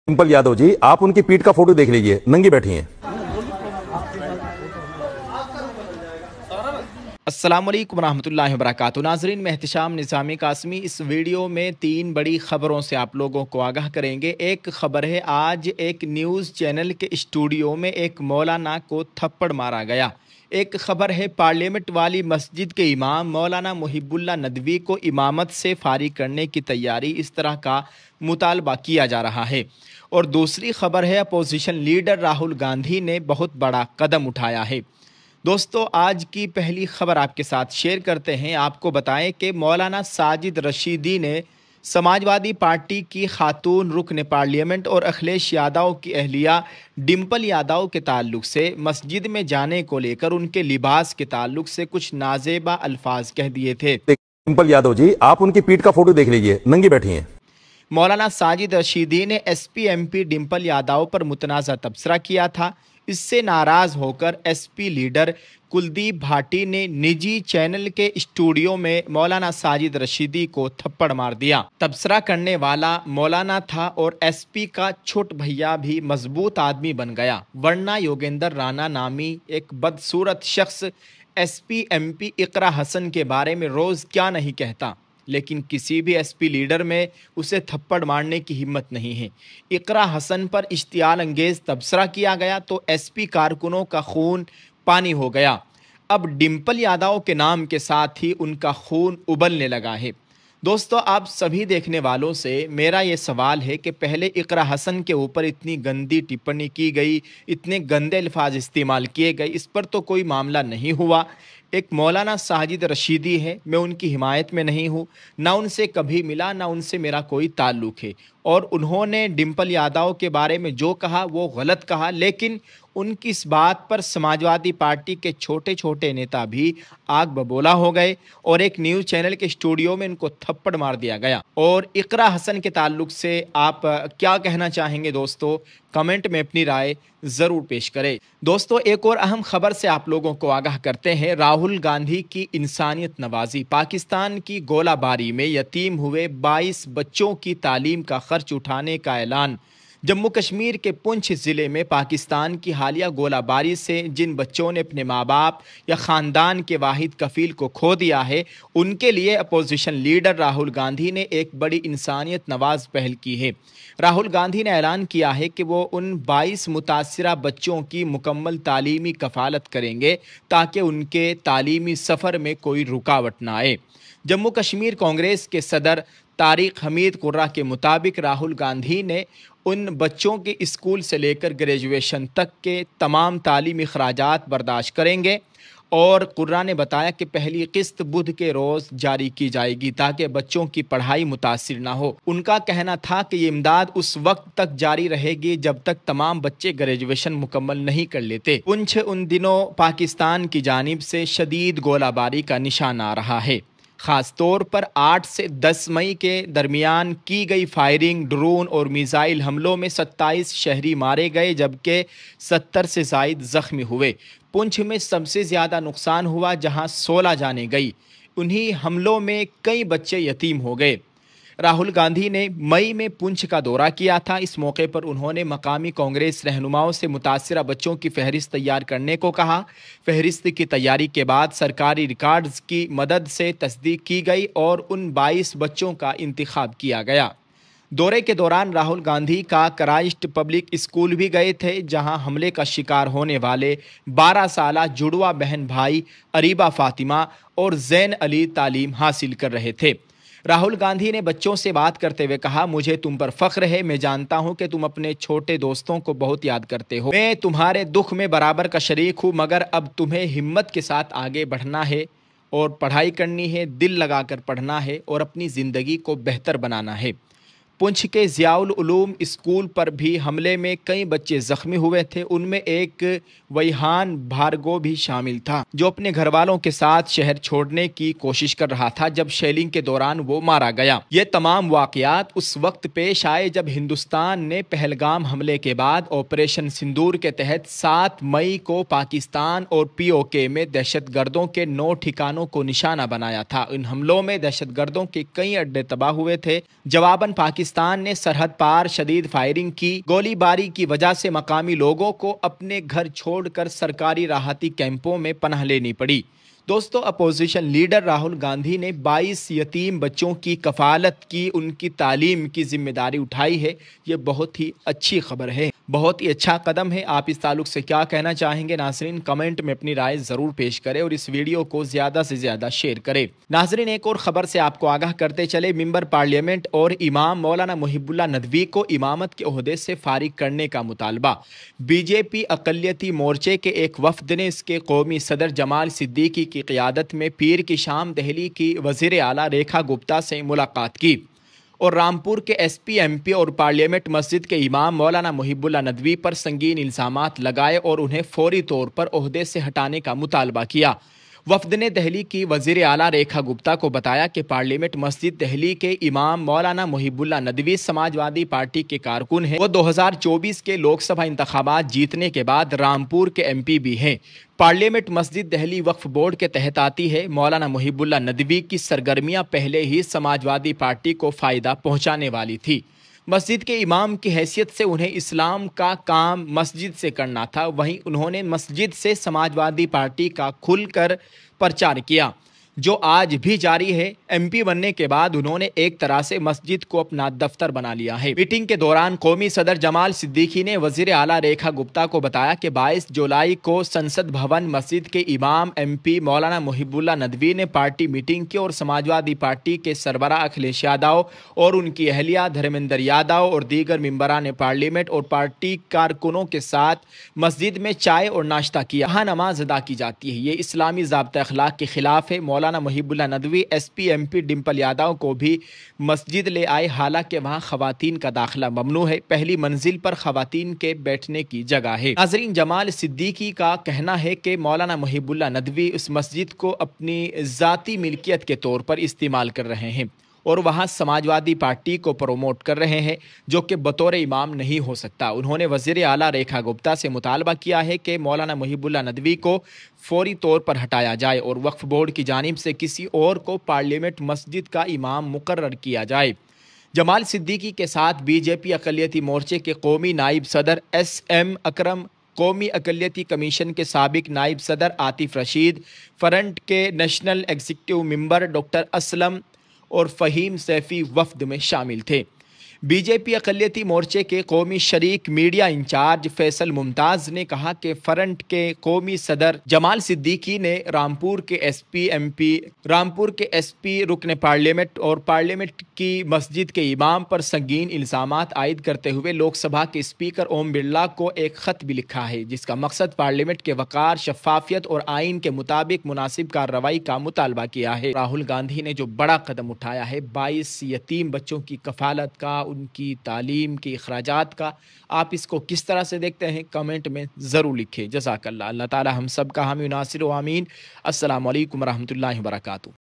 डिंपल यादव जी, आप उनकी पीठ का फोटो देख लीजिए, नंगी बैठी हैं। अस्सलामुअलैकुम रहमतुल्लाहि वबरकातुहू। नाज़रीन, मैं एहतिशाम निज़ामी कासमी इस वीडियो में 3 बड़ी ख़बरों से आप लोगों को आगाह करेंगे। एक ख़बर है, आज एक न्यूज़ चैनल के स्टूडियो में एक मौलाना को थप्पड़ मारा गया। एक ख़बर है, पार्लियामेंट वाली मस्जिद के इमाम मौलाना मुहिबुल्लाह नदवी को इमामत से फारिग करने की तैयारी, इस तरह का मुतालबा किया जा रहा है। और दूसरी ख़बर है, अपोजिशन लीडर राहुल गांधी ने बहुत बड़ा कदम उठाया है। दोस्तों, आज की पहली खबर आपके साथ शेयर करते हैं। आपको बताएं कि मौलाना साजिद रशीदी ने समाजवादी पार्टी की खातून रुकन पार्लियामेंट और अखिलेश यादव की अहलिया डिंपल यादव के ताल्लुक से मस्जिद में जाने को लेकर उनके लिबास के ताल्लुक से कुछ नाजेबा अल्फाज कह दिए थे। डिंपल यादव जी, आप उनकी पीठ का फोटो देख लीजिए, नंगी बैठी हैं। मौलाना साजिद रशीदी ने एसपी एमपी डिंपल यादव पर मुतनाज़ा तबसरा किया था। इससे नाराज़ होकर एसपी लीडर कुलदीप भाटी ने निजी चैनल के स्टूडियो में मौलाना साजिद रशीदी को थप्पड़ मार दिया। तबसरा करने वाला मौलाना था और एसपी का छोट भैया भी मजबूत आदमी बन गया, वरना योगेंद्र राणा नामी एक बदसूरत शख्स एसपी एमपी इकरा हसन के बारे में रोज़ क्या नहीं कहता, लेकिन किसी भी एसपी लीडर में उसे थप्पड़ मारने की हिम्मत नहीं है। इकरा हसन पर इश्तियाल अंगेज तबसरा किया गया तो एसपी कारकुनों का खून पानी हो गया। अब डिंपल यादव के नाम के साथ ही उनका खून उबलने लगा है। दोस्तों, आप सभी देखने वालों से मेरा ये सवाल है कि पहले इकरा हसन के ऊपर इतनी गंदी टिप्पणी की गई, इतने गंदे अल्फाज इस्तेमाल किए गए, इस पर तो कोई मामला नहीं हुआ। एक मौलाना साजिद रशीदी है, मैं उनकी हिमायत में नहीं हूँ, ना उनसे कभी मिला, ना उनसे मेरा कोई ताल्लुक़ है। और उन्होंने डिंपल यादव के बारे में जो कहा वो गलत कहा, लेकिन उनकी इस बात पर समाजवादी पार्टी के छोटे छोटे नेता भी आग बबूला हो गए और एक न्यूज़ चैनल के स्टूडियो में उनको थप्पड़ मार दिया गया। और इकरा हसन के ताल्लुक से आप क्या कहना चाहेंगे दोस्तों? कमेंट में अपनी राय ज़रूर पेश करें। दोस्तों, एक और अहम खबर से आप लोगों को आगाह करते हैं। राहुल गांधी की इंसानियत नवाजी। पाकिस्तान की गोलाबारी में यतीम हुए 22 बच्चों की तालीम का खर्च उठाने का ऐलान। जम्मू कश्मीर के पुंछ ज़िले में पाकिस्तान की हालिया गोलाबारी से जिन बच्चों ने अपने माँ बाप या ख़ानदान के वाहिद कफ़ील को खो दिया है, उनके लिए अपोजिशन लीडर राहुल गांधी ने एक बड़ी इंसानियत नवाज पहल की है। राहुल गांधी ने ऐलान किया है कि वो उन 22 मुतासिरा बच्चों की मुकम्मल तालीमी कफ़ालत करेंगे ताकि उनके तालीमी सफ़र में कोई रुकावट ना आए। जम्मू कश्मीर कांग्रेस के सदर तारिक हमीद कुर्रा के मुताबिक राहुल गांधी ने उन बच्चों के स्कूल से लेकर ग्रेजुएशन तक के तमाम तालीमी अखराजात बर्दाश्त करेंगे। और कुर्रा ने बताया कि पहली किस्त बुध के रोज़ जारी की जाएगी ताकि बच्चों की पढ़ाई मुतासिर ना हो। उनका कहना था कि ये इमदाद उस वक्त तक जारी रहेगी जब तक तमाम बच्चे ग्रेजुएशन मुकम्मल नहीं कर लेते। पुंछ उन दिनों पाकिस्तान की जानिब से शदीद गोलाबारी का निशान आ रहा है। ख़ास तौर पर 8 से 10 मई के दरमियान की गई फायरिंग, ड्रोन और मिसाइल हमलों में 27 शहरी मारे गए जबकि 70 से ज़ायद ज़ख्मी हुए। पुंछ में सबसे ज़्यादा नुकसान हुआ जहां 16 जानें गई। उन्हीं हमलों में कई बच्चे यतीम हो गए। राहुल गांधी ने मई में पुंछ का दौरा किया था। इस मौके पर उन्होंने मकामी कांग्रेस रहनुमाओं से मुतासिरा बच्चों की फहरिस्त तैयार करने को कहा। फहरिस्त की तैयारी के बाद सरकारी रिकॉर्ड्स की मदद से तस्दीक की गई और उन 22 बच्चों का इंतखाब किया गया। दौरे के दौरान राहुल गांधी का क्राइस्ट पब्लिक स्कूल भी गए थे जहां हमले का शिकार होने वाले 12 साला जुड़वा बहन भाई अरीबा फातिमा और जैन अली तालीम हासिल कर रहे थे। राहुल गांधी ने बच्चों से बात करते हुए कहा, मुझे तुम पर फख्र है। मैं जानता हूं कि तुम अपने छोटे दोस्तों को बहुत याद करते हो। मैं तुम्हारे दुख में बराबर का शरीक हूं, मगर अब तुम्हें हिम्मत के साथ आगे बढ़ना है और पढ़ाई करनी है, दिल लगाकर पढ़ना है और अपनी ज़िंदगी को बेहतर बनाना है। पुंछ के ज़ियाउल उलूम स्कूल पर भी हमले में कई बच्चे ज़ख्मी हुए थे। उनमें एक वैहान भार्गो भी शामिल था जो अपने घर वालों के साथ शहर छोड़ने की कोशिश कर रहा था जब शेलिंग के दौरान वो मारा गया। ये तमाम वाक़यात उस वक्त पेश आए जब हिंदुस्तान ने पहलगाम हमले के बाद ऑपरेशन सिंदूर के तहत 7 मई को पाकिस्तान और POK में दहशतगर्दों के 9 ठिकानों को निशाना बनाया था। इन हमलों में दहशतगर्दों के कई अड्डे तबाह हुए थे। जवाबन पाकिस्तान پاکستان نے سرحد پار شدید فائرنگ کی گولی باری کی وجہ سے مقامی لوگوں کو اپنے گھر چھوڑ کر سرکاری راحتی کیمپوں میں پناہ لینی پڑی۔ دوستو، اپوزیشن لیڈر راہل گاندھی نے 22 یتیم بچوں کی کفالت کی، ان کی تعلیم کی ذمہ داری اٹھائی ہے۔ یہ بہت ہی اچھی خبر ہے، بہت ہی اچھا قدم ہے۔ آپ اس تعلق سے کیا کہنا چاہیں گے؟ ناظرین کمنٹ میں اپنی رائے ضرور پیش کریں اور اس ویڈیو کو زیادہ سے زیادہ شیئر کریں۔ ناظرین ایک اور خبر سے آپ کو آگاہ کرتے چلے، ممبر پارلیمنٹ اور امام مولانا محب اللہ ندوی کو امامت کے عہدے سے فارغ کرنے کا مطالبہ۔ بی جے پی اقلیتی مورچے کے ایک وفد نے اس کے قومی صدر جمال صدیقی کی قیادت میں پیر کی شام دہلی کی وزیر اعلیٰ ریکھا گپتا سے ملاقات کی اور رامپور کے ایس پی ایم پی اور پارلیمنٹ مسجد کے امام مولانا محب اللہ ندوی پر سنگین الزامات لگائے اور انہیں فوری طور پر عہدے سے ہٹانے کا مطالبہ کیا۔ وفد نے دہلی کی وزیر اعلیٰ ریکھا گپتا کو بتایا کہ پارلیمنٹ مسجد دہلی کے امام مولانا محب اللہ ندوی سماجوادی پارٹی کے کارکن ہیں۔ وہ 2024 کے لوک سبھا انتخابات جیتنے کے بعد رامپور کے ایم پی بھی ہیں۔ پارلیمنٹ مسجد دہلی وقف بورڈ کے تحت آتی ہے۔ مولانا محب اللہ ندوی کی سرگرمیاں پہلے ہی سماجوادی پارٹی کو فائدہ پہنچانے والی تھی۔ مسجد کے امام کی حیثیت سے انہیں اسلام کا کام مسجد سے کرنا تھا، وہیں انہوں نے مسجد سے سماجوادی پارٹی کا کھل کر پرچار کیا، جو آج بھی جاری ہے۔ ایم پی بننے کے بعد انہوں نے ایک طرح سے مسجد کو اپنا دفتر بنا لیا ہے۔ میٹنگ کے دوران قومی صدر جمال صدیقی نے وزیر اعلیٰ ریکھا گپتا کو بتایا کہ 22 جولائی کو سنسد بھون مسجد کے امام ایم پی مولانا محب اللہ ندوی نے پارٹی میٹنگ کی اور سماجوادی پارٹی کے سربراہ اکھلیش یادو اور ان کی اہلیہ دھرمیندر یادو اور دیگر ممبران پارلیمنٹ اور پارٹی کارکنوں کے ساتھ مسجد میں چائے اور ناشتہ کیا۔ یہاں نماز ادا کی جاتی ہے، یہ اسلامی ضابطۂ اخلاق کے خلاف ہے۔ مولانا Mohibullah Nadvi SP MP ایم پی ڈمپل یادو کو بھی مسجد لے آئے، حالانکہ وہاں خواتین کا داخلہ ممنوع ہے، پہلی منزل پر خواتین کے بیٹھنے کی جگہ ہے۔ ناظرین جمال صدیقی کا کہنا ہے کہ مولانا محب اللہ ندوی اس مسجد کو اپنی ذاتی ملکیت کے طور پر استعمال کر رہے ہیں اور وہاں سماجوادی پارٹی کو پروموٹ کر رہے ہیں، جو کہ بطور امام نہیں ہو سکتا۔ انہوں نے وزیر اعلیٰ ریکھا گپتا سے مطالبہ کیا ہے کہ مولانا محب اللہ ندوی کو فوری طور پر ہٹایا جائے اور وقف بورڈ کی جانب سے کسی اور کو پارلیمنٹ مسجد کا امام مقرر کیا جائے۔ جمال صدیقی کے ساتھ بی جے پی اقلیتی مورچے کے قومی نائب صدر ایس ایم اکرم، قومی اقلیتی کمیشن کے سابق نائب صدر عاطف رشید، فرنٹ کے national executive member doctor Aslam اور فہیم سیفی وفد میں شامل تھے۔ بی جے پی اقلیتی مورچے کے قومی شریک میڈیا انچارج فیصل ممتاز نے کہا کہ فرنٹ کے قومی صدر جمال صدیقی نے رامپور کے ایس پی رکن پارلیمنٹ اور پارلیمنٹ کی مسجد کے امام پر سنگین الزامات عائد کرتے ہوئے لوک سبھا کے اسپیکر اوم برلا کو ایک خط بھی لکھا ہے، جس کا مقصد پارلیمنٹ کے وقار، شفافیت اور آئین کے مطابق مناسب کارروائی کا مطالبہ کیا ہے۔ راہل گاندھی نے جو بڑا قدم اٹھایا ہے 22 یتیم بچوں کی کفالت کا، ان کی تعلیم کے اخراجات کا، آپ اس کو کس طرح سے دیکھتے ہیں؟ کمنٹ میں ضرور لکھیں۔ جزاک اللہ، اللہ تعالی ہم سب کا حامی و ناصر و آمین۔ السلام علیکم ورحمۃ اللہ وبرکاتہ۔